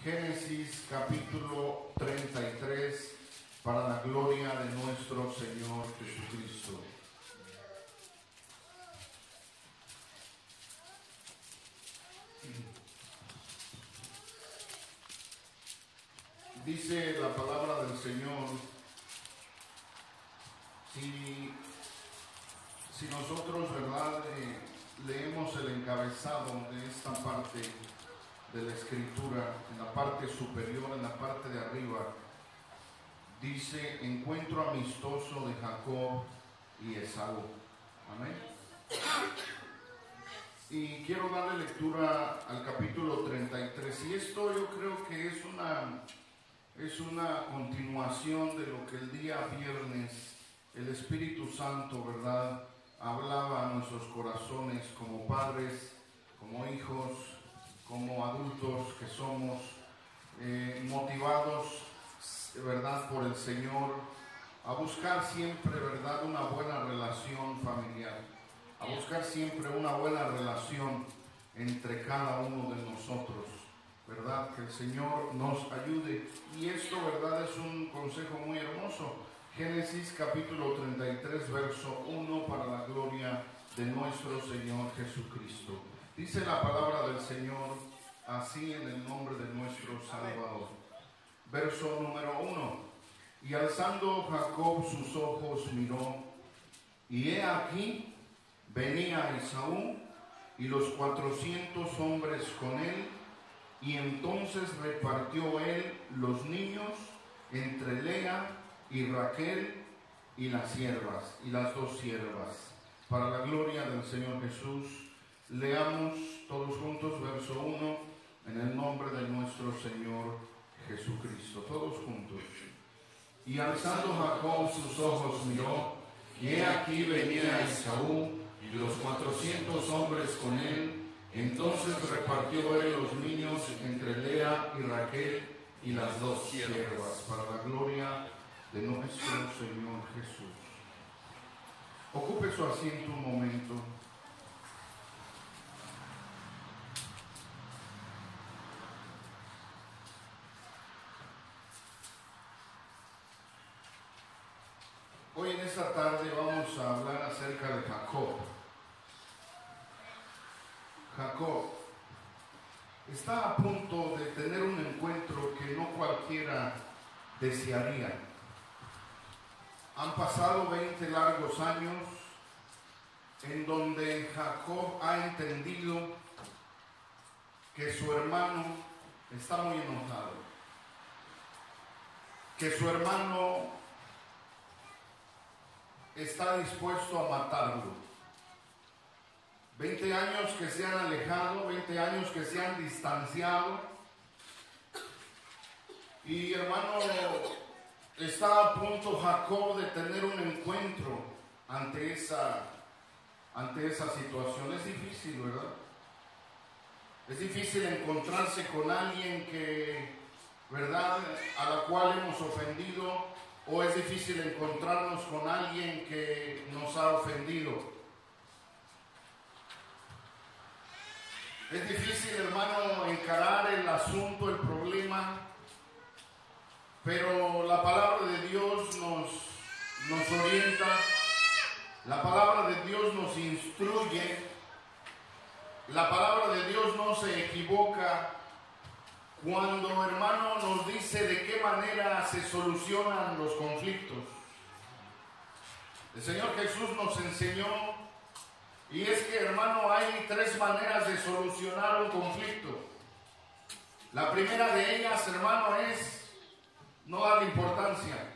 Génesis capítulo 33, para la gloria de nuestro Señor Jesucristo. Dice la palabra del Señor, si nosotros, ¿verdad?, leemos el encabezado de esta parte de la Escritura, en la parte superior, en la parte de arriba, dice: encuentro amistoso de Jacob y Esaú. Amén. Y quiero darle lectura al capítulo 33, y esto yo creo que es una continuación de lo que el día viernes el Espíritu Santo, ¿verdad?, hablaba a nuestros corazones como padres, como hijos, como adultos que somos, motivados, ¿verdad?, por el Señor, a buscar siempre, ¿verdad?, una buena relación familiar, a buscar siempre una buena relación entre cada uno de nosotros, ¿verdad? Que el Señor nos ayude. Y esto, ¿verdad?, es un consejo muy hermoso. Génesis capítulo 33, verso 1, para la gloria de nuestro Señor Jesucristo. Dice la palabra del Señor así, en el nombre de nuestro Salvador. Verso número 1. Y alzando Jacob sus ojos miró, y he aquí venía Esaú y los 400 hombres con él, y entonces repartió él los niños entre Lea y Raquel y las siervas, y las dos siervas. Para la gloria del Señor Jesús, leamos todos juntos verso 1, en el nombre de nuestro Señor Jesucristo. Todos juntos. Y alzando Jacob sus ojos miró, y he aquí venía Esaú y los 400 hombres con él. Entonces repartió él los niños entre Lea y Raquel y las dos siervas, para la gloria de nuestro Señor Jesús. Ocupe su asiento un momento. Hoy en esta tarde vamos a hablar acerca de Jacob. Jacob está a punto de tener un encuentro que no cualquiera desearía. Han pasado 20 largos años en donde Jacob ha entendido que su hermano está muy enojado, que su hermano está dispuesto a matarlo. 20 años que se han alejado, 20 años que se han distanciado, y hermano, está a punto Jacob de tener un encuentro ante esa situación. Es difícil, ¿verdad? Es difícil encontrarse con alguien que, ¿verdad?, a la cual hemos ofendido, o es difícil encontrarnos con alguien que nos ha ofendido. Es difícil, hermano, encarar el asunto, el problema, pero la palabra de Dios nos orienta, la palabra de Dios nos instruye, la palabra de Dios no se equivoca cuando, hermano, nos dice de qué manera se solucionan los conflictos. El Señor Jesús nos enseñó, y es que, hermano, hay 3 maneras de solucionar un conflicto. La primera de ellas, hermano, es no darle importancia.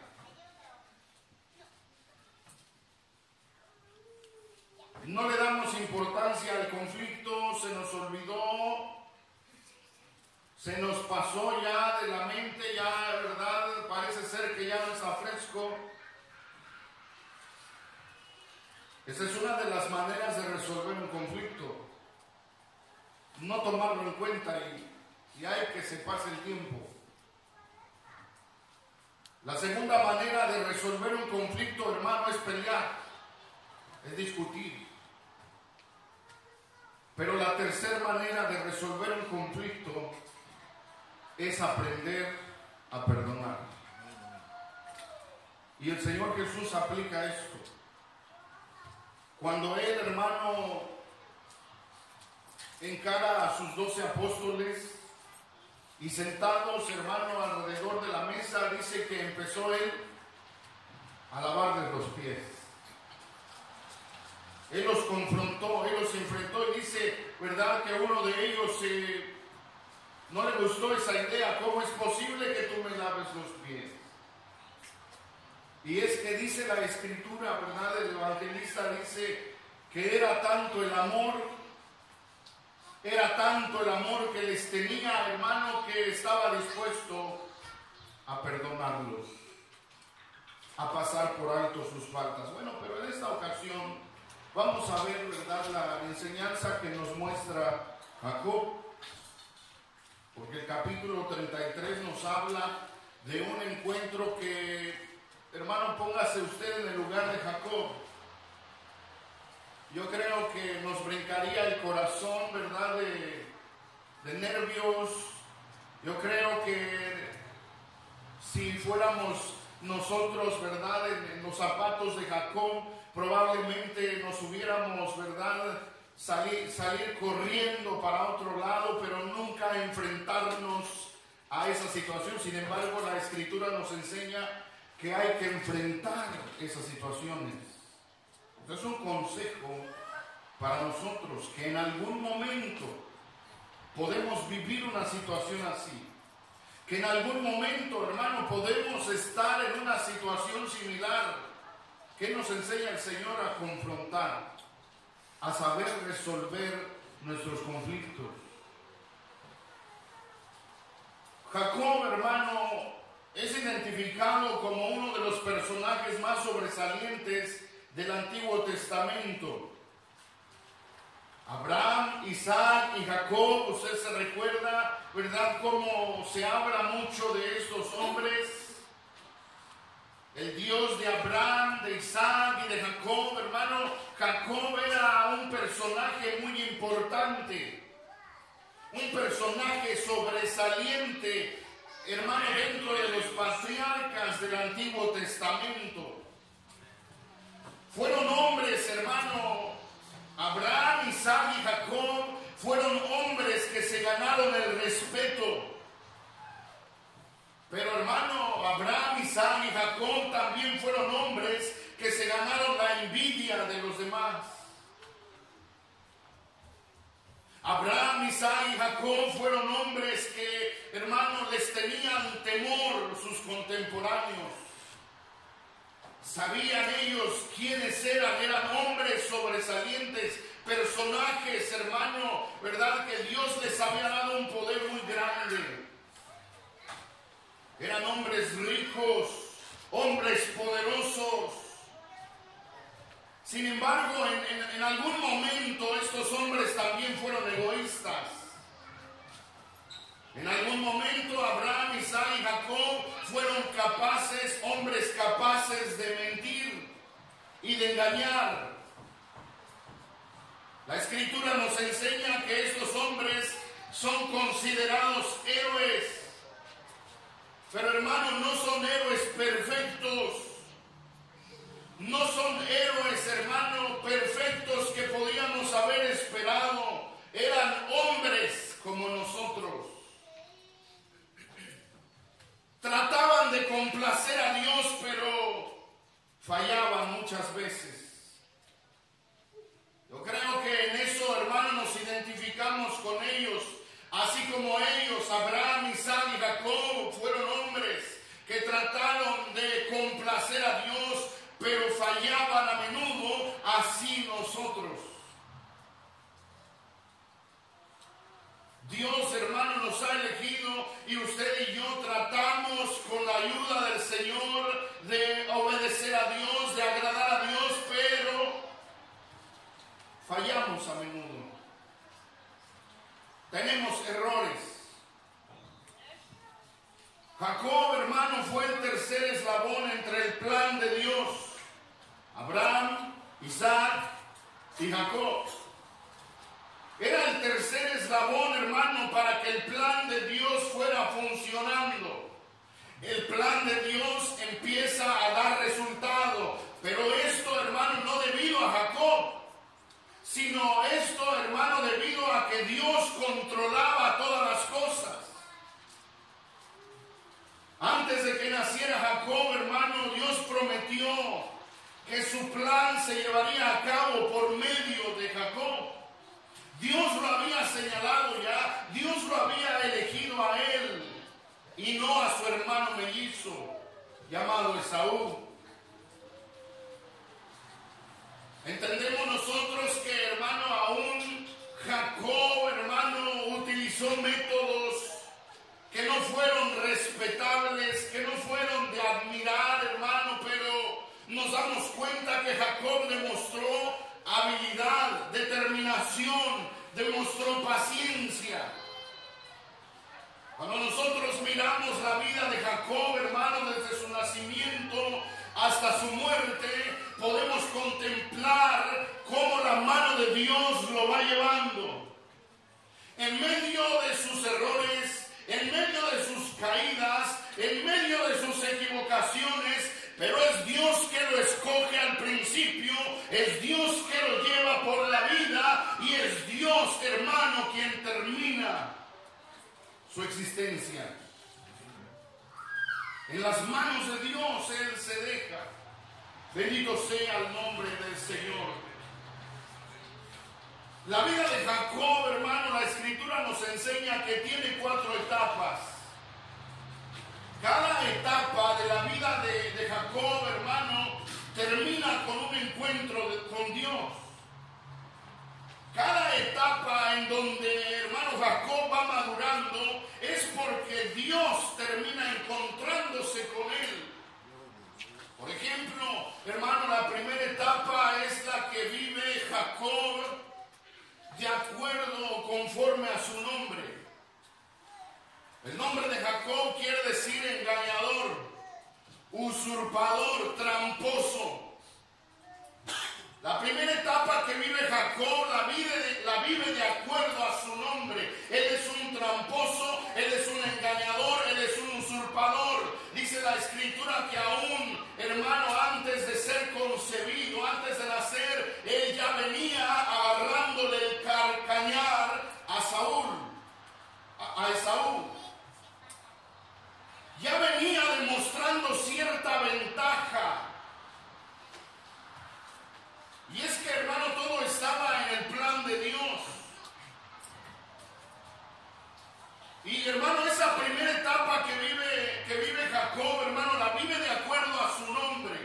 No le damos importancia al conflicto, se nos olvidó, se nos pasó ya de la mente, ya, ¿verdad?, parece ser que ya no está fresco. Esa es una de las maneras de resolver un conflicto. No tomarlo en cuenta y hay que se pase el tiempo. La segunda manera de resolver un conflicto, hermano, es pelear, es discutir. Pero la tercera manera de resolver un conflicto es aprender a perdonar. Y el Señor Jesús aplica esto. Cuando Él, hermano, encara a sus 12 apóstoles y sentados, hermano, alrededor de la mesa, dice que empezó Él a lavarles los pies. Él los confrontó, Él los enfrentó y dice, ¿verdad?, que uno de ellos no le gustó esa idea. ¿Cómo es posible que tú me laves los pies? Y es que dice la Escritura, ¿verdad?, el evangelista dice que era tanto el amor que les tenía, hermano, que estaba dispuesto a perdonarlos, a pasar por alto sus faltas. Bueno, pero en esta ocasión vamos a ver, ¿verdad?, la enseñanza que nos muestra Jacob, porque el capítulo 33 nos habla de un encuentro que, hermano, póngase usted en el lugar de Jacob. Yo creo que nos brincaría el corazón, ¿verdad?, de nervios. Yo creo que si fuéramos nosotros, ¿verdad?, en los zapatos de Jacob, probablemente nos hubiéramos, ¿verdad?, salir corriendo para otro lado, pero nunca enfrentarnos a esa situación. Sin embargo, la Escritura nos enseña que hay que enfrentar esas situaciones. Es un consejo para nosotros, que en algún momento podemos vivir una situación así, que en algún momento, hermano, podemos estar en una situación similar. ¿Qué nos enseña el Señor? A confrontar, a saber resolver nuestros conflictos. Jacob, hermano, es identificado como uno de los personajes más sobresalientes del Antiguo Testamento. Abraham, Isaac y Jacob, usted se recuerda, ¿verdad?, cómo se habla mucho de estos hombres. El Dios de Abraham, de Isaac y de Jacob, hermano. Jacob era un personaje muy importante, un personaje sobresaliente, hermano, dentro de los patriarcas del Antiguo Testamento. Fueron hombres, hermano, Abraham, Isaac y Jacob fueron hombres que se ganaron el respeto. Pero, hermano, Abraham, Isaac y Jacob también fueron hombres que se ganaron la envidia de los demás. Abraham, Isaac y Jacob fueron hombres que, hermano, les tenían temor sus contemporáneos. Sabían ellos quiénes eran hombres sobresalientes, personajes, hermano, ¿verdad?, que Dios les había dado un poder muy grande. Eran hombres ricos, hombres poderosos. Sin embargo, en algún momento estos hombres también fueron egoístas. En algún momento Abraham, Isaac y Jacob fueron hombres capaces de mentir y de engañar. La Escritura nos enseña que estos hombres son considerados héroes. Pero, hermanos, no son héroes perfectos. No son héroes, hermanos, perfectos que podíamos haber esperado. Eran hombres como nosotros. Trataban de complacer a Dios, pero fallaban muchas veces. Yo creo que en eso, hermanos, nos identificamos con ellos. Así como ellos, Abraham, Isaac y Jacob, fueron hombres que trataron de complacer a Dios, pero fallaban a menudo. Así nosotros. Dios, hermano, nos ha elegido y usted y yo tratamos con la ayuda del Señor de obedecer a Dios, de agradar a Dios, pero fallamos a menudo. Tenemos errores. Jacob, hermano, fue el tercer eslabón entre el plan de Dios. Abraham, Isaac y Jacob. Era el tercer eslabón, hermano, para que el plan de Dios fuera a funcionar. El plan de Dios empieza a dar resultado. Pero esto, hermano, no debido a Jacob, sino esto, hermano, debido a que Dios controlaba todas las cosas. Antes de que naciera Jacob, hermano, Dios prometió que su plan se llevaría a cabo por medio de Jacob. Dios lo había señalado ya, Dios lo había elegido a él y no a su hermano mellizo llamado Esaú. Entendemos nosotros que, hermano, aún Jacob, hermano, utilizó métodos que no fueron respetables, que no fueron de admirar, hermano, pero nos damos cuenta que Jacob demostró habilidad, determinación, demostró paciencia. Cuando nosotros miramos la vida de Jacob, hermano, desde su nacimiento hasta su muerte, podemos contemplar cómo la mano de Dios lo va llevando. En medio de sus errores, en medio de sus caídas, en medio de sus equivocaciones, pero es Dios que lo escoge al principio, es Dios que lo lleva por la vida y es Dios, hermano, quien termina su existencia. En las manos de Dios Él se deja. Bendito sea el nombre del Señor. La vida de Jacob, hermano, la Escritura nos enseña que tiene 4 etapas. Cada etapa de la vida de Jacob, hermano, termina con un encuentro con Dios. Cada etapa en donde, hermano, Jacob va madurando es porque Dios termina encontrándose con él. Por ejemplo, hermano, la primera etapa es la que vive Jacob de acuerdo o conforme a su nombre. El nombre de Jacob quiere decir engañador, usurpador, tramposo. La primera etapa que vive Jacob la vive de acuerdo a su nombre. Él es un tramposo, él es un engañador, él es un usurpador. Dice la Escritura que aún, hermano, antes de ser concebido, antes de nacer, él ya venía agarrándole el calcañar a Esaú. Ya venía demostrando cierta ventaja. Y es que, hermano, todo estaba en el plan de Dios. Y, hermano, esa primera etapa que vive Jacob, hermano, la vive de acuerdo a su nombre.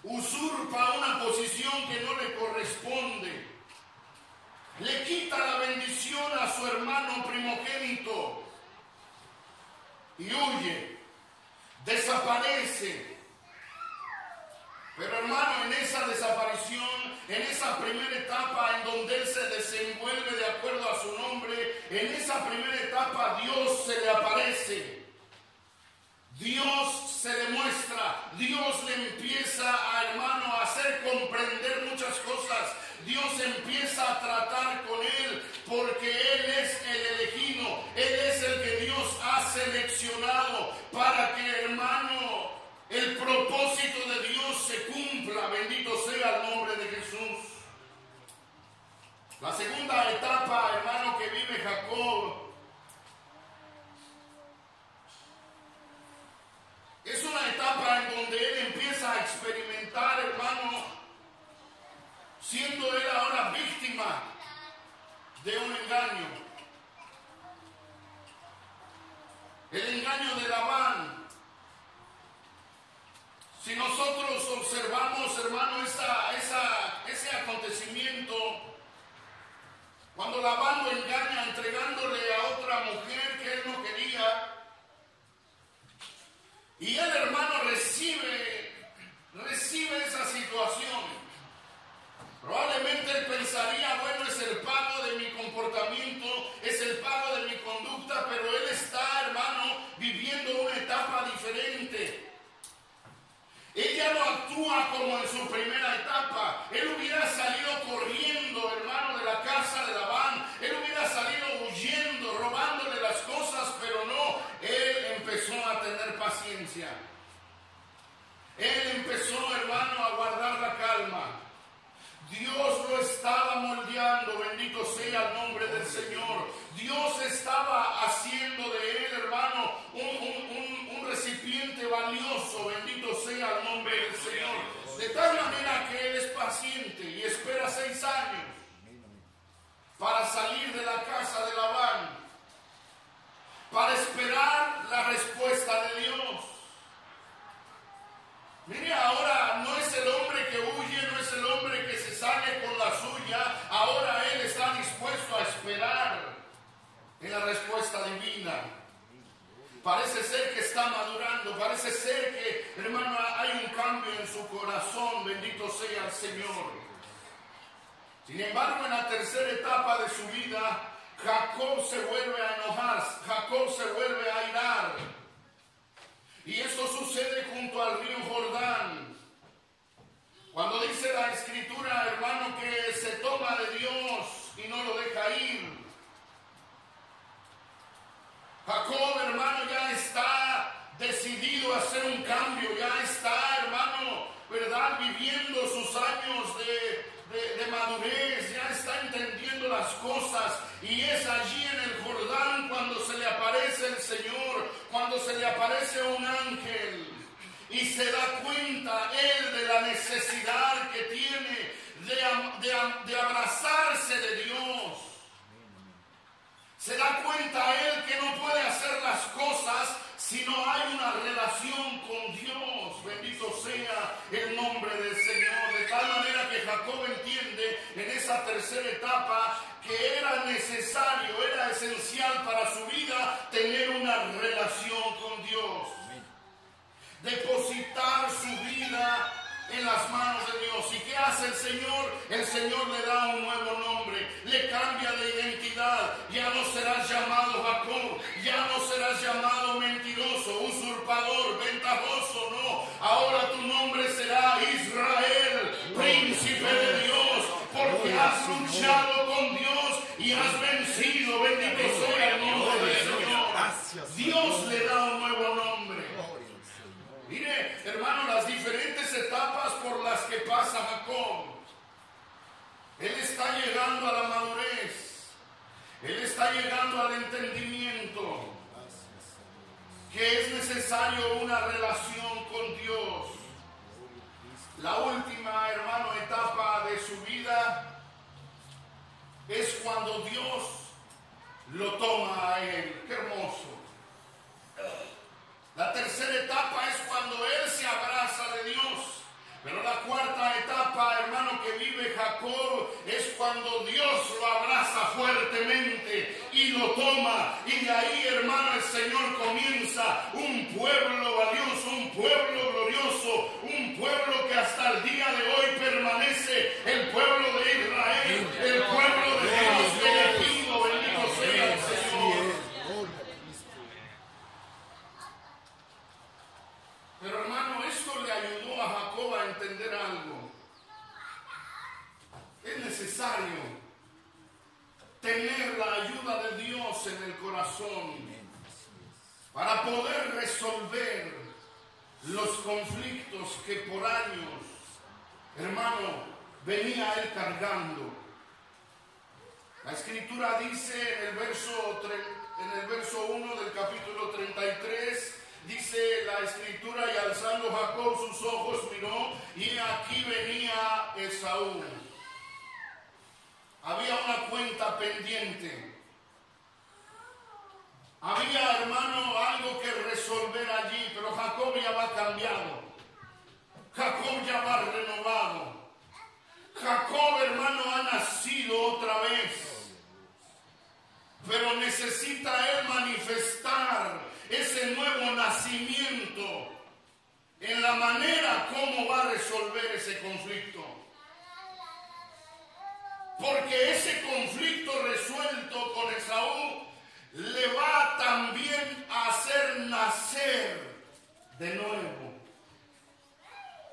Usurpa una posición que no le corresponde. Le quita la bendición a su hermano primogénito. Y huye. Desaparece. Pero, hermano, en esa desaparición, en esa primera etapa en donde él se desenvuelve de acuerdo a su nombre, en esa primera etapa Dios se le aparece. Dios se le muestra. Dios le empieza a, hermano, a hacer comprender muchas cosas. Dios empieza a tratar con él porque él es el elegido. Él es el que Dios ha seleccionado para que, hermano, el propósito de Dios se cumpla. Bendito sea el nombre de Jesús. La segunda etapa, hermano, que vive Jacob es una etapa en donde él empieza a experimentar, hermano, siendo él ahora víctima de un engaño. El engaño de Labán. Si nosotros observamos, hermano, ese acontecimiento, cuando Labán lo engaña entregándole a otra mujer que él no quería, y el hermano recibe esa situación, probablemente él pensaría, bueno, es el pago de mi comportamiento, es el pago de mi conducta, pero él está, hermano, viviendo una etapa diferente. Ella no actúa como en su primera etapa. Él hubiera salido corriendo, hermano, de la casa de Labán. Él hubiera salido huyendo, robándole las cosas, pero no. Él empezó paciencia. Él empezó, hermano, a guardar la calma. Dios lo estaba moldeando, bendito sea el nombre del Señor. Dios estaba haciendo de él, hermano, un recipiente valioso, bendito sea el nombre del Señor. De tal manera que él es paciente y espera 6 años para salir de la casa de Labán, para esperar la respuesta de Dios. Mire, ahora no es el hombre que huye, no es el hombre que se sale con la suya. Ahora él está dispuesto a esperar en la respuesta divina. Parece ser que está madurando, parece ser que, hermano, hay un cambio en su corazón, bendito sea el Señor. Sin embargo, en la tercera etapa de su vida, Jacob se vuelve a enojar, Jacob se vuelve a irar. Y esto sucede junto al río Jordán. Cuando dice la Escritura, hermano, que se toma de Dios y no lo deja ir. Jacob, hermano, ya está decidido a hacer un cambio, ya está, hermano, ¿verdad?, viviendo sus años de madurez, ya está entendiendo las cosas, y es allí en el Jordán cuando se le aparece el Señor, cuando se le aparece un ángel, y se da cuenta él de la necesidad que tiene de abrazarse de Dios. Se da cuenta él que no puede hacer las cosas si no hay una relación con Dios. Bendito sea el nombre del Señor. De tal manera que Jacob entiende en esa tercera etapa que era necesario, era esencial para su vida tener una relación con Dios. Depositar su vida en las manos de Dios. ¿Y qué hace el Señor? El Señor le da un nuevo nombre, le cambia de identidad. Ya no serás llamado Jacob, ya no serás llamado mentiroso, usurpador, ventajoso, no. Ahora tu nombre será Israel, príncipe de Dios, porque has luchado con Dios y has vencido. Bendito sea el nombre del Señor. Dios le da un nuevo nombre. Mire, hermano, las diferentes etapas por las que pasa Jacob. Él está llegando a la madurez. Él está llegando al entendimiento que es necesario una relación con Dios. La última, hermano, etapa de su vida es cuando Dios lo toma a él. ¡Qué hermoso! La tercera etapa es cuando él se abraza de Dios. Pero la cuarta etapa, hermano, que vive Jacob es cuando Dios lo abraza fuertemente y lo toma. Y de ahí, hermano, el Señor comienza un pueblo valioso, un pueblo glorioso, un pueblo que hasta el día de hoy permanece, el pueblo de Israel, el pueblo de Dios elegido. Bendito sea el Señor. Pero, hermano, esto le ayudó a Jacob a entender algo. Es necesario tener la ayuda de Dios en el corazón para poder resolver los conflictos que por años, hermano, venía él cargando. La Escritura dice en el verso 1 del capítulo 33, dice la Escritura: y alzando Jacob sus ojos miró, y aquí venía Esaú. Había una cuenta pendiente. Había, hermano, algo que resolver allí, pero Jacob ya va cambiado. Jacob ya va renovado. Jacob, hermano, ha nacido otra vez. Pero necesita él manifestar ese nuevo nacimiento en la manera como va a resolver ese conflicto. Porque ese conflicto resuelto con Esaú le va también a hacer nacer de nuevo.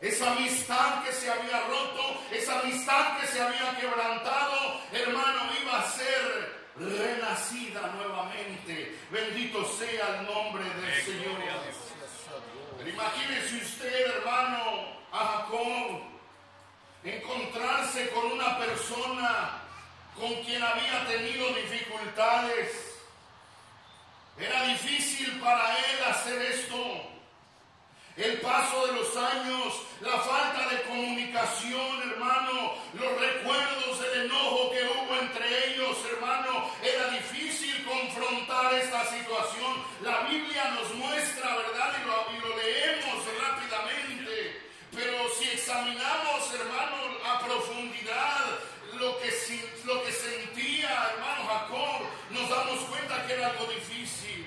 Esa amistad que se había roto, esa amistad que se había quebrantado, hermano, iba a ser renacida nuevamente. Bendito sea el nombre del Señor. Pero imagínese usted, hermano, a Jacob, encontrarse con una persona con quien había tenido dificultades. Era difícil para él hacer esto. El paso de los años, la falta de comunicación, hermano, los recuerdos del enojo que hubo entre ellos, hermano, era difícil confrontar esta situación. La Biblia nos muestra, ¿verdad? Y lo leemos rápidamente. Pero si examinamos, hermano, a profundidad lo que sentía, hermano Jacob, nos damos cuenta que era algo difícil.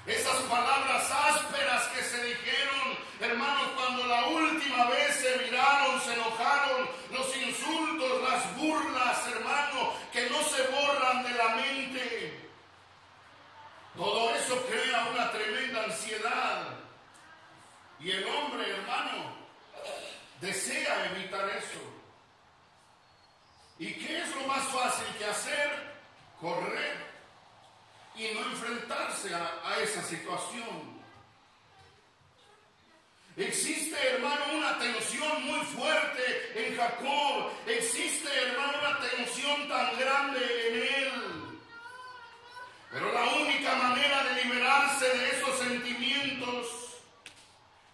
Esas palabras ásperas que se dijeron, hermanos, cuando la última vez se miraron, se enojaron, los insultos, las burlas, hermano, que no se borran de la mente. Todo eso crea una tremenda ansiedad. Y el hombre, hermano, desea evitar eso. ¿Y qué es lo más fácil que hacer? Correr y no enfrentarse a esa situación. Existe, hermano, una tensión muy fuerte en Jacob. Existe, hermano, una tensión tan grande en él. Pero la única manera de liberarse de esos sentimientos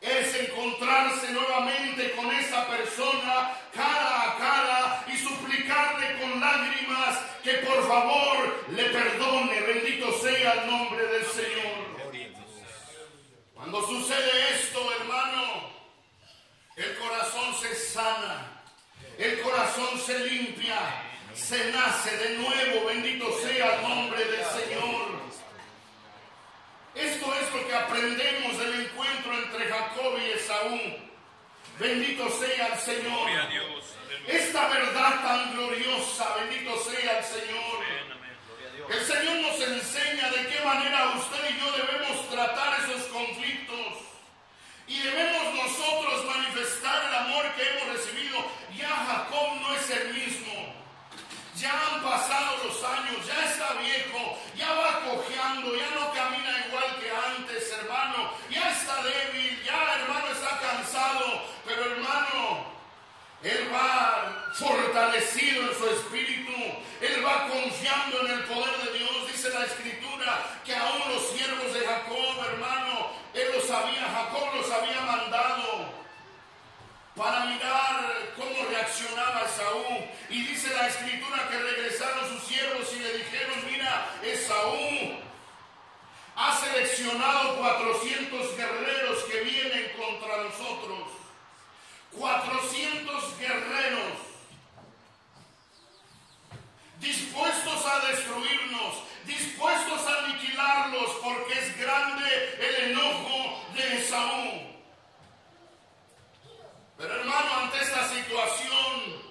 es encontrarse nuevamente con esa persona cara a cara y suplicarle con lágrimas que por favor le perdone. Bendito sea el nombre del Señor. Cuando sucede esto, hermano, el corazón se sana, el corazón se limpia, se nace de nuevo. Bendito sea el nombre del Señor. Esto es lo que aprendemos del encuentro entre Jacob y Esaú. Bendito sea el Señor. Esta verdad tan gloriosa, bendito sea el Señor. El Señor nos enseña de qué manera usted y yo debemos tratar esos conflictos. Y debemos nosotros manifestar el amor que hemos recibido. Ya Jacob no es el mismo. Ya han pasado los años, ya está viejo, ya va cojeando, ya no camina igual que antes, hermano. Ya está débil, ya, hermano, está cansado. Pero, hermano, él va fortalecido en su espíritu. Él va confiando en el poder de Dios. Dice la Escritura que aún los siervos de Jacob, hermano, Jacob los había mandado para mirar cómo reaccionaba Esaú. Y dice la Escritura que regresaron sus siervos y le dijeron: mira, Esaú ha seleccionado 400 guerreros que vienen contra nosotros. 400 guerreros dispuestos a destruirnos, dispuestos a aniquilarlos, porque es grande el enojo de Esaú. Pero, hermano, ante esta situación,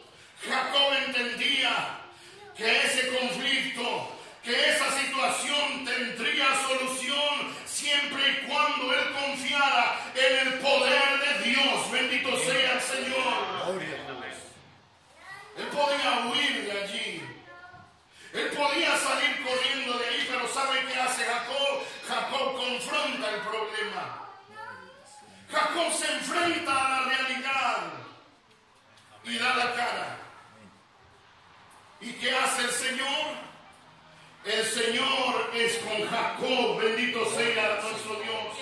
Jacob entendía que ese conflicto, que esa situación tendría solución siempre y cuando él confiara en el poder de Dios. Bendito sea el Señor. Él podía huir de allí. Él podía salir corriendo de ahí, pero ¿sabe qué hace Jacob? Jacob confronta el problema. Jacob se enfrenta a la realidad y da la cara. ¿Y qué hace el Señor? El Señor es con Jacob. Bendito sea nuestro Dios.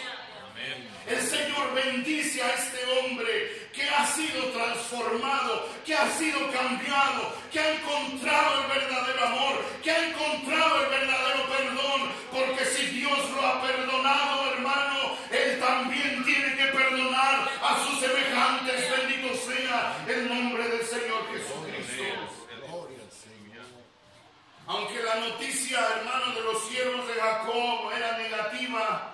El Señor bendice a este hombre que ha sido transformado, que ha sido cambiado, que ha encontrado el verdadero amor, que ha encontrado el verdadero perdón. Porque si Dios lo ha perdonado, hermano, Él también tiene que perdonar a sus semejantes. Bendito sea el nombre del Señor Jesucristo. Aunque la noticia, hermano, de los siervos de Jacob era negativa,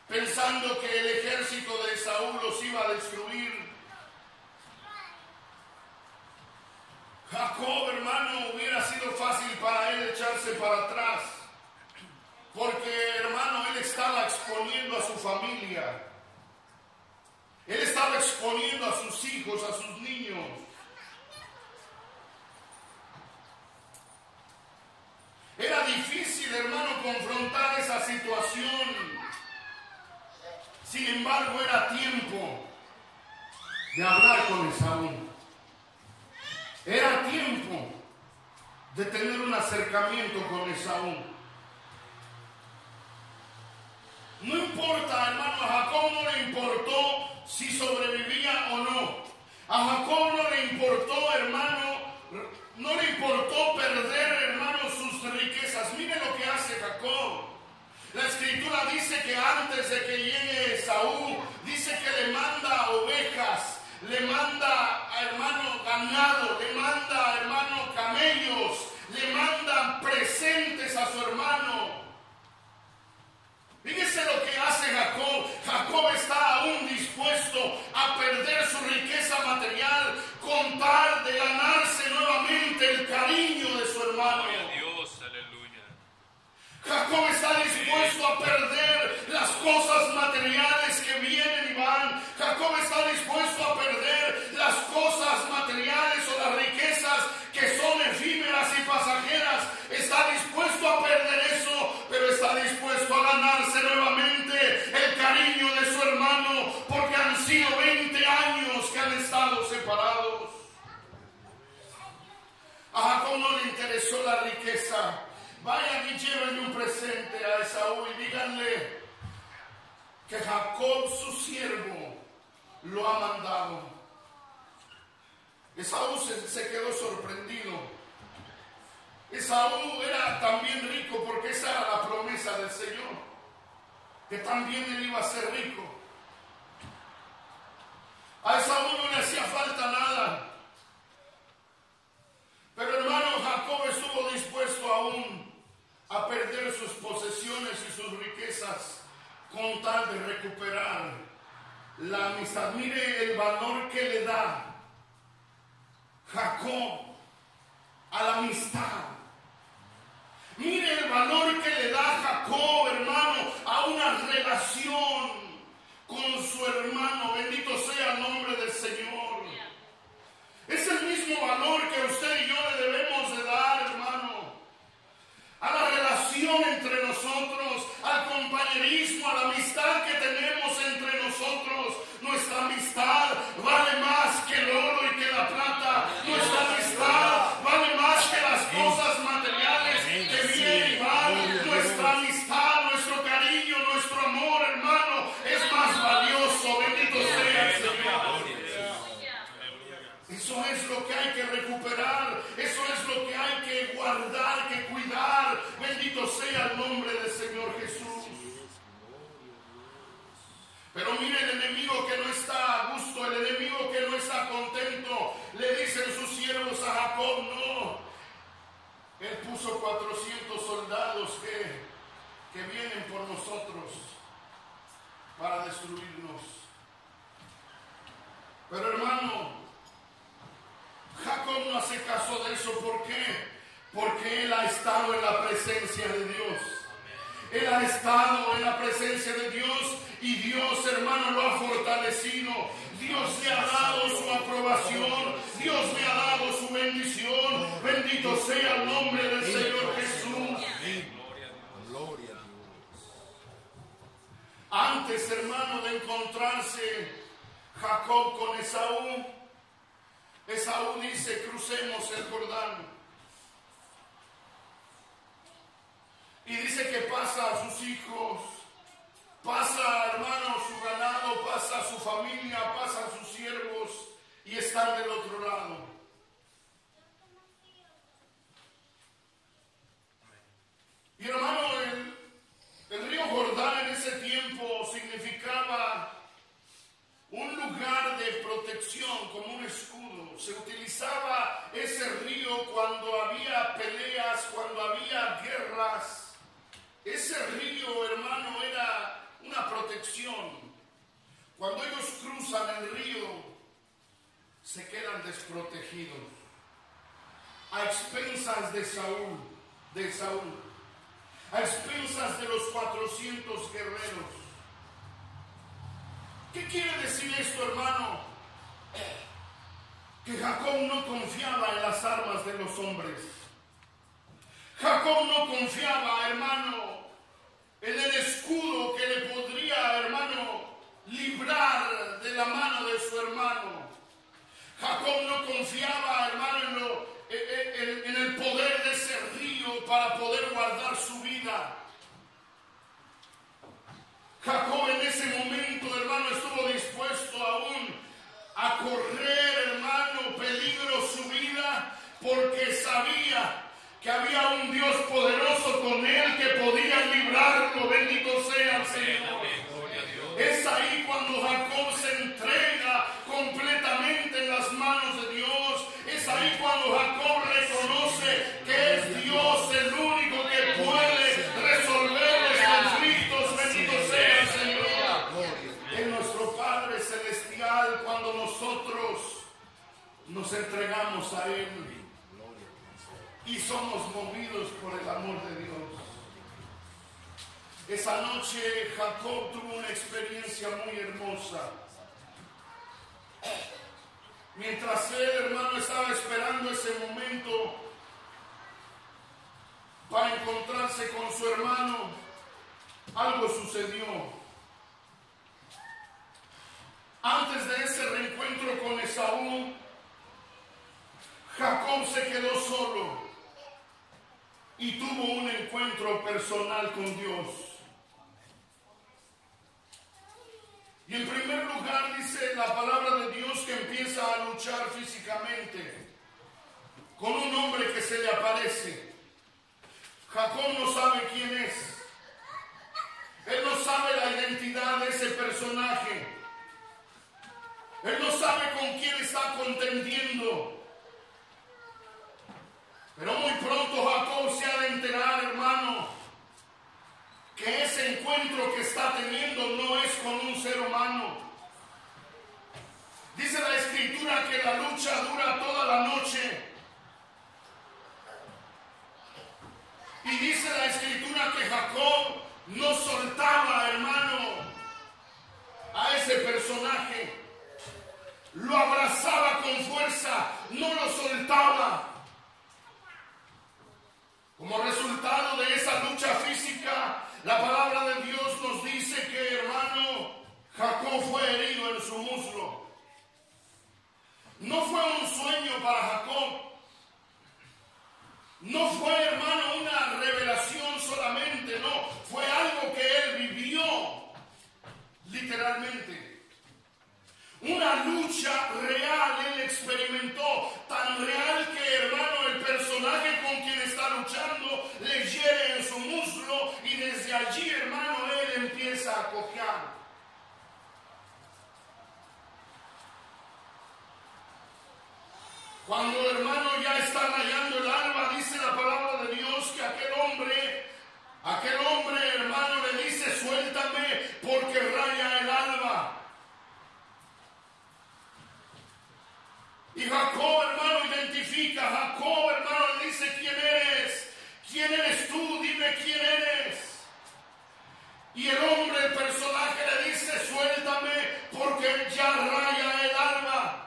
pensando que el ejército de Saúl los iba a destruir, Jacob, hermano, hubiera sido fácil para él echarse para atrás, porque, hermano, él estaba exponiendo a su familia, él estaba exponiendo a sus hijos, a sus niños. Sin embargo, era tiempo de hablar con Esaú. Era tiempo de tener un acercamiento con Esaú. No importa, hermano, a Jacob no le importó si sobrevivía o no. A Jacob no le importó, hermano, no le importó perder, hermano, sus riquezas. Mire lo que hace Jacob. La escritura dice que antes de que llegue Esaú, dice que le manda ovejas, le manda, hermano, ganado, le manda, hermano, camellos, le manda presentes a su hermano. Fíjese lo que hace Jacob. Jacob está aún dispuesto a perder su riqueza material con tal de ganarse nuevamente el cariño de su hermano. Jacob está dispuesto a perder las cosas materiales que vienen y van. Jacob está dispuesto a perder las cosas materiales o las riquezas que son efímeras y pasajeras. Está dispuesto a perder eso, pero está dispuesto a ganarse nuevamente el cariño de su hermano, porque han sido 20 años que han estado separados. A Jacob no le interesó la riqueza. Vayan y llévenle un presente a Esaú y díganle que Jacob, su siervo, lo ha mandado. Esaú se quedó sorprendido. Esaú era también rico, porque esa era la promesa del Señor, que también él iba a ser rico. A Esaú no le hacía falta nada. Pero hermano, Jacob estuvo dispuesto aún a perder sus posesiones y sus riquezas con tal de recuperar la amistad. Mire el valor que le da Jacob a la amistad. Mire el valor que le da Jacob, hermano, a una relación con su hermano. Bendito sea el nombre del Señor. Es el mismo valor que usted y yo le debemos de dar, hermano, a la relación entre nosotros, al compañerismo, a la amistad que tenemos entre nosotros. Nuestra amistad vale más que el oro y que la plata. Nuestra amistad vale más que las cosas materiales que vienen y van. Nuestra amistad, nuestro cariño, nuestro amor, hermano, es más valioso. Bendito sea el Señor. Eso es lo que hay que recuperar, eso es lo que hay que guardar, que cuidar. Bendito sea el nombre del Señor Jesús. Pero mire, el enemigo que no está a gusto, el enemigo que no está contento, le dicen sus siervos a Jacob: no, él puso 400 soldados que vienen por nosotros para destruirnos. Pero hermano, Jacob no hace caso de eso. ¿Por qué? Porque él ha estado en la presencia de Dios. Él ha estado en la presencia de Dios y Dios, hermano, lo ha fortalecido. Dios le ha dado su aprobación. Dios le ha dado su bendición. Bendito sea el nombre del Señor Jesús. Gloria a Dios. Antes, hermano, de encontrarse Jacob con Esaú, Esaú dice: crucemos el Jordán. Y dice que pasa a sus hijos, pasa, hermano, su ganado, pasa a su familia, pasa a sus siervos, y están del otro lado. Y hermano, el río Jordán en ese tiempo significaba un lugar de protección, como un escudo. Se utilizaba ese río cuando había peleas, cuando había guerras. Ese río, hermano, era una protección. Cuando ellos cruzan el río, se quedan desprotegidos, a expensas de Saúl, a expensas de los 400 guerreros. ¿Qué quiere decir esto, hermano? Que Jacob no confiaba en las armas de los hombres. Jacob no confiaba, hermano, en el escudo que le podría, hermano, librar de la mano de su hermano. Jacob no confiaba, hermano, en el poder de ese río para poder guardar su vida. Jacob en ese momento, hermano, estuvo dispuesto aún a correr, hermano, peligro su vida, porque sabía que había un Dios poderoso con él que podía librarlo. Bendito sea el Señor. Es ahí cuando Jacob se entrega completamente en las manos de Dios. Es ahí cuando Jacob reconoce que es Dios el único que puede resolver los conflictos. Bendito sea el Señor. Es nuestro Padre Celestial cuando nosotros nos entregamos a Él y somos movidos por el amor de Dios. Esa noche Jacob tuvo una experiencia muy hermosa. Mientras él, hermano, estaba esperando ese momento para encontrarse con su hermano, algo sucedió. Antes de ese reencuentro con Esaú, Jacob se quedó solo y tuvo un encuentro personal con Dios. Y en primer lugar dice la palabra de Dios que empieza a luchar físicamente con un hombre que se le aparece. Jacob no sabe quién es. Él no sabe la identidad de ese personaje. Él no sabe con quién está contendiendo. Pero muy pronto Jacob se ha de enterar, hermano, que ese encuentro que está teniendo no es con un ser humano. Dice la Escritura que la lucha dura toda la noche. Y dice la Escritura que Jacob no soltaba, hermano, a ese personaje. Lo abrazaba con fuerza, no lo soltaba. Como resultado de esa lucha física, la palabra de Dios nos dice que, hermano, Jacob fue herido en su muslo. No fue un sueño para Jacob. No fue, hermano, una revelación solamente, no. Fue algo que él vivió, literalmente. Una lucha real él experimentó, tan real que, hermano, el personaje con quien está luchando le hiere en su muslo y desde allí, hermano, él empieza a cojear. Cuando, hermano, ya está rayando el alba, dice la palabra de Dios que aquel hombre, hermano, le dice: suéltame porque raya el alba. Y Jacob, hermano, identifica. Jacob, hermano, le dice: ¿quién eres? ¿Quién eres tú? Dime quién eres. Y el hombre, el personaje, le dice: suéltame porque ya raya el alba.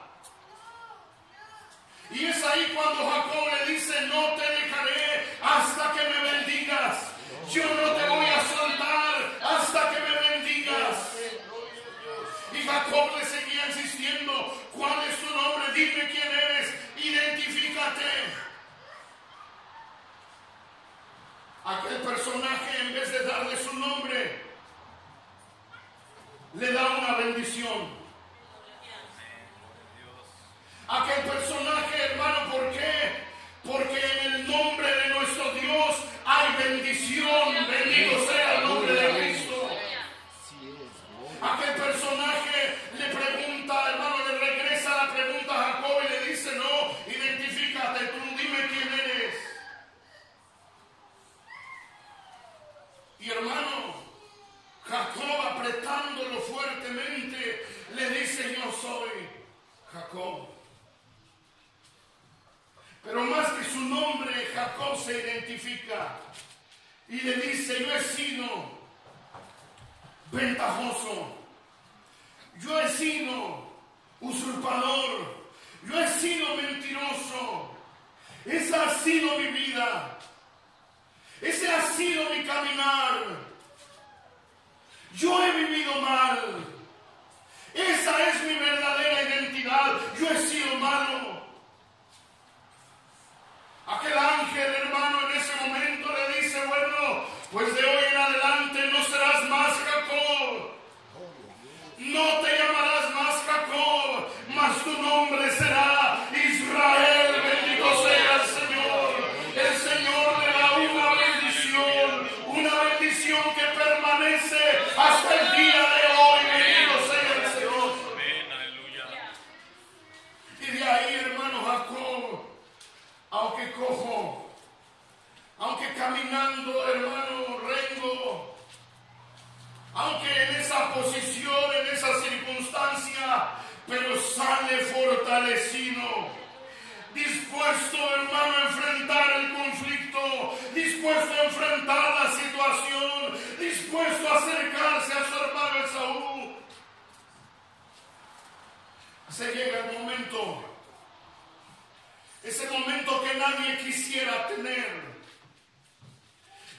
Y es ahí cuando Jacob le dice: no te dejaré hasta que me bendigas. Yo no te voy a soltar hasta que me bendigas. Y Jacob le seguía insistiendo: ¿cuál es tu nombre? Dime quién eres, identifícate. Aquel personaje, en vez de darle su nombre, le da una bendición. Aquel personaje, hermano, ¿por qué? Porque en el nombre de nuestro Dios hay bendición. Bendito sea el nombre de Cristo. Aquel personaje le pregunta, hermano, le regresa la pregunta a Jacob y le dice: no, identifícate tú, dime quién eres. Y, hermano, Jacob, apretándolo fuertemente, le dice: yo soy Jacob. Pero más que su nombre, Jacob se identifica y le dice: yo he sido ventajoso, yo he sido usurpador, yo he sido mentiroso. Esa ha sido mi vida, ese ha sido mi caminar. Yo he vivido mal, Esa es mi verdadera identidad. Yo he sido malo. Aquel ángel, hermano, en ese momento le dice, bueno, pues de hoy en adelante no serás más Jacob. No te llamarás más Jacob, mas tu nombre será Israel. Bendito sea el Señor. El Señor le da una bendición que permanece hasta el día de hoy. Bendito sea el Señor. Amén, aleluya. Y de ahí, hermano, Jacob, aunque cojo, aunque caminando, hermano, rengo, aunque en esa posición, en esa circunstancia, pero sale fortalecido, dispuesto, hermano, a enfrentar el conflicto, dispuesto a enfrentar la situación, dispuesto a acercarse a su hermano Esaú. Se llega el momento, ese momento que nadie quisiera tener.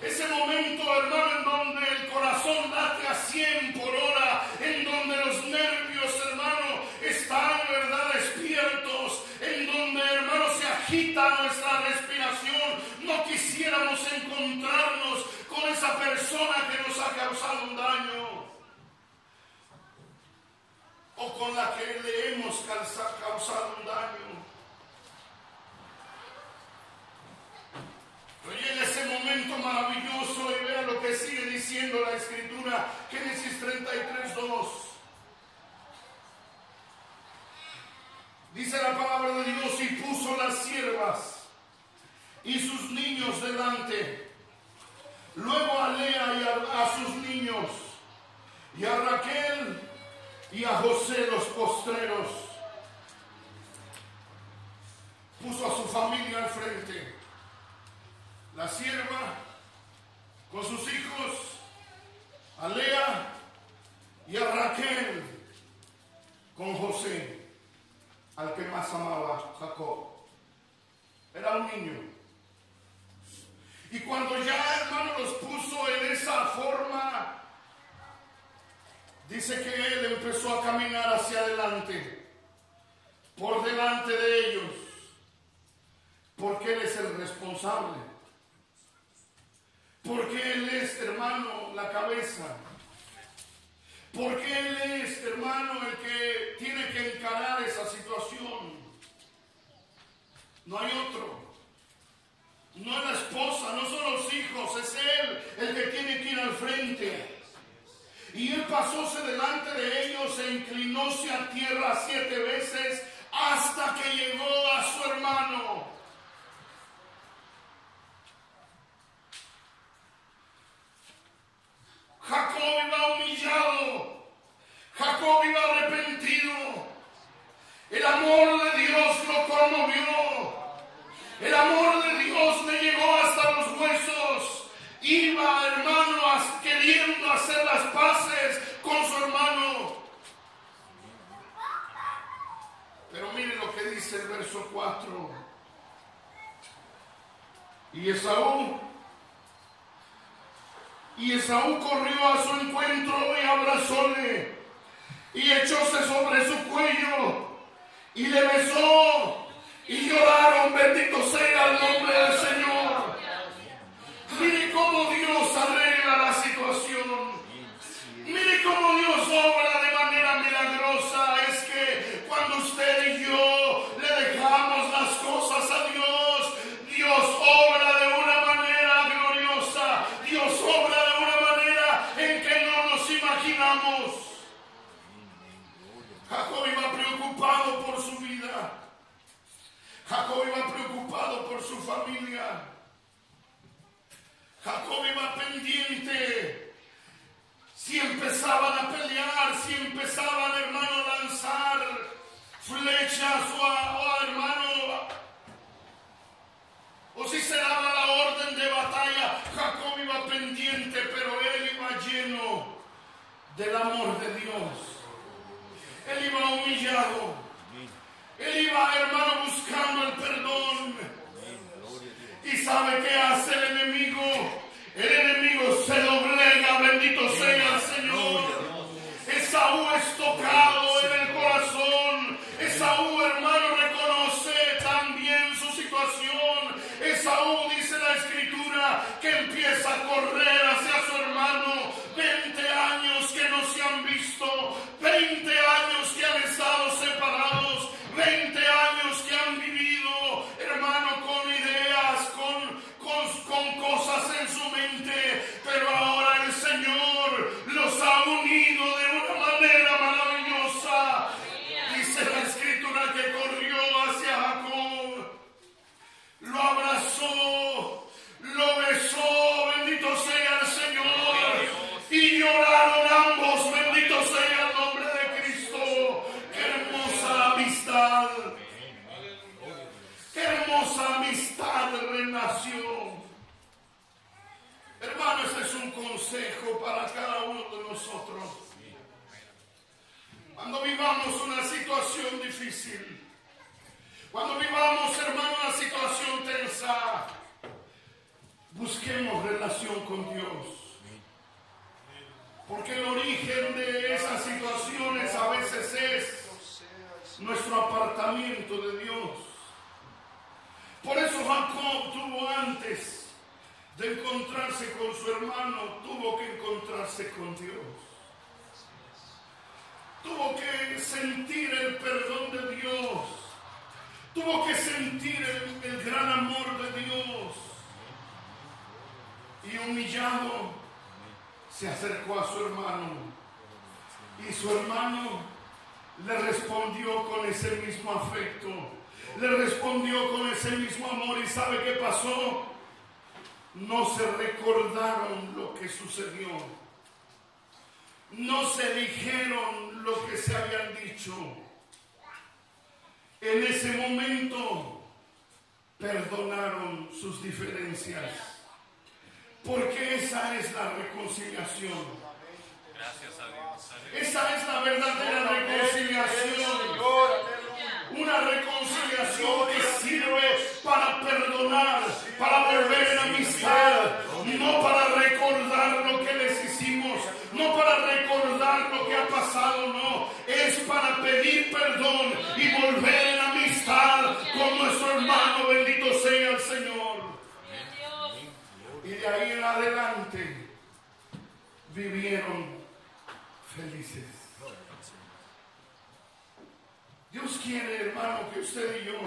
Ese momento, hermano, en donde el corazón late a 100 por hora, en donde los nervios, hermano, están, ¿verdad?, despiertos, en donde, hermano, se agita nuestra respiración. No quisiéramos encontrarnos con esa persona que nos ha causado un daño, o con la que le hemos causado un daño. Pero llega ese momento maravilloso y vea lo que sigue diciendo la Escritura, Génesis 33:2. Dice la palabra de Dios, y puso las siervas y sus niños delante, luego a Lea y a sus niños, y a Raquel y a José los postreros. Puso a su familia al frente. La sierva con sus hijos, a Lea y a Raquel con José, al que más amaba Jacob. Era un niño. Y cuando ya, hermano, los puso en esa forma, dice que él empezó a caminar hacia adelante, por delante de ellos, porque él es el responsable. Porque Él es, hermano, la cabeza. Porque Él es, hermano, el que tiene que encarar esa situación. No hay otro. No es la esposa, no son los hijos, es Él el que tiene que ir al frente. Y Él pasóse delante de ellos e inclinóse a tierra 7 veces hasta que llegó a su hermano. Jacob iba humillado, Jacob iba arrepentido. El amor de Dios lo conmovió, el amor de Dios le llegó hasta los huesos. Iba, hermano, queriendo hacer las paces con su hermano. Pero mire lo que dice el verso 4. Y Esaú corrió a su encuentro y abrazóle, y echóse sobre su cuello, y le besó, y lloraron. Bendito sea el nombre del Señor. Mire cómo Dios arregla la situación. Mire cómo Dios obra de manera milagrosa. Es que cuando usted y yo le dejamos las cosas a Dios, Dios obra de una manera gloriosa. Dios obra de una manera en que no nos imaginamos. Jacob iba preocupado por su vida. Jacob iba preocupado por su familia. Jacob iba pendiente. Si empezaban a pelear, si empezaban, hermano, a lanzar flechas o hermano, o si se daba la orden de batalla, Jacob iba pendiente, pero él iba lleno del amor de Dios. Él iba humillado. Él iba, hermano, buscando el perdón. ¿Y sabe qué hace el enemigo? El enemigo se doblega, bendito sea el Señor. Esaú es tocado, familia que empieza a correr hacia su hermano. 20 años que no se han visto, 20 años que han estado separados, 20 años que han vivido, hermano, con ideas, con cosas en su mente, pero ahora el Señor los ha unido de una manera maravillosa. Dice la Escritura que corrió hacia Jacob, lo abrazó, lo besó, bendito sea el Señor, y lloraron ambos, bendito sea el nombre de Cristo. ¡Qué hermosa amistad! ¡Qué hermosa amistad renació! Hermano, este es un consejo para cada uno de nosotros. Cuando vivamos una situación difícil, cuando vivamos, hermano, una situación tensa, busquemos relación con Dios. Porque el origen de esas situaciones a veces es nuestro apartamiento de Dios. Por eso Jacob tuvo, antes de encontrarse con su hermano, tuvo que encontrarse con Dios. Tuvo que sentir el perdón de Dios. Tuvo que sentir el gran amor de Dios. Y humillado, se acercó a su hermano. Y su hermano le respondió con ese mismo afecto. Le respondió con ese mismo amor. ¿Y sabe qué pasó? No se recordaron lo que sucedió. No se dijeron lo que se habían dicho. En ese momento perdonaron sus diferencias. Porque esa es la reconciliación. Gracias a Dios. Esa es la verdadera reconciliación. Una reconciliación que sirve para perdonar, para volver en amistad, no para recordar lo que les hicimos, no para recordar lo que ha pasado, no. Es para pedir perdón y volver en amistad con nuestro hermano, bendito sea el Señor. Y de ahí en adelante vivieron felices. Dios quiere, hermano, que usted y yo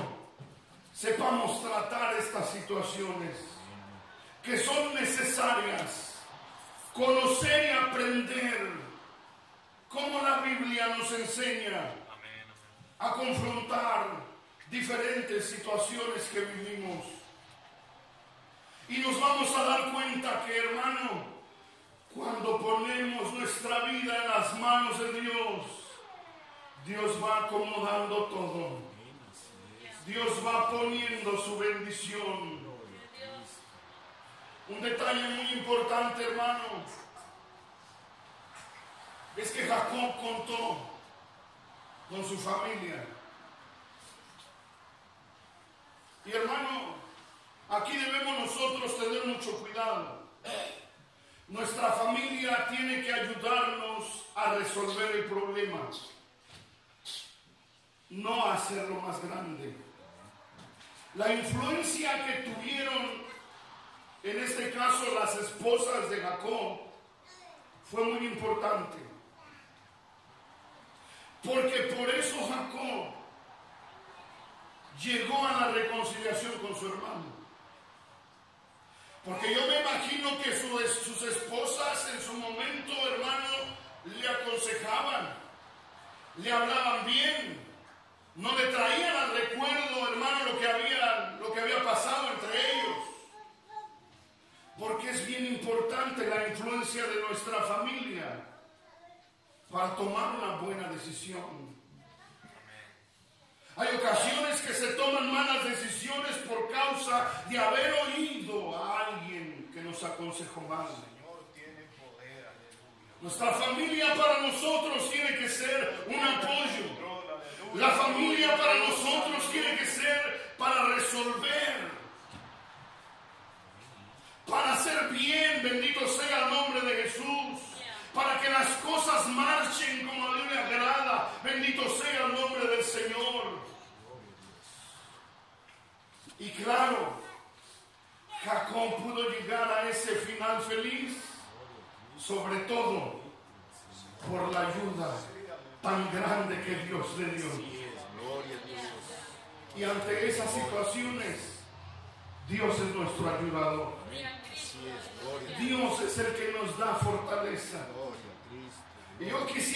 sepamos tratar estas situaciones que son necesarias, conocer y aprender cómo la Biblia nos enseña a confrontar diferentes situaciones que vivimos. Y nos vamos a dar cuenta que, hermano, cuando ponemos nuestra vida en las manos de Dios, Dios va acomodando todo. Dios va poniendo su bendición. Un detalle muy importante, hermano, es que Jacob contó con su familia. Y, hermano, aquí debemos nosotros tener mucho cuidado. Nuestra familia tiene que ayudarnos a resolver el problema, no a hacerlo más grande. La influencia que tuvieron, en este caso, las esposas de Jacob, fue muy importante. Porque por eso Jacob llegó a la reconciliación con su hermano. Porque yo me imagino que sus esposas en su momento, hermano, le aconsejaban, le hablaban bien, no le traían al recuerdo, hermano, lo que había pasado entre ellos. Porque es bien importante la influencia de nuestra familia para tomar una buena decisión. Hay ocasiones que se toman malas decisiones por causa de haber oído a alguien que nos aconsejó mal. Nuestra familia para nosotros tiene que ser un apoyo. La familia para nosotros tiene que ser para resolver, para hacer bien, bendito sea el nombre de Jesús, para que las cosas marchen como a Dios le agrada, bendito sea el nombre del Señor. Y claro, Jacob pudo llegar a ese final feliz, sobre todo por la ayuda tan grande que Dios le dio. Y ante esas situaciones, Dios es nuestro ayudador. Dios es el que nos da fortaleza. Y yo quisiera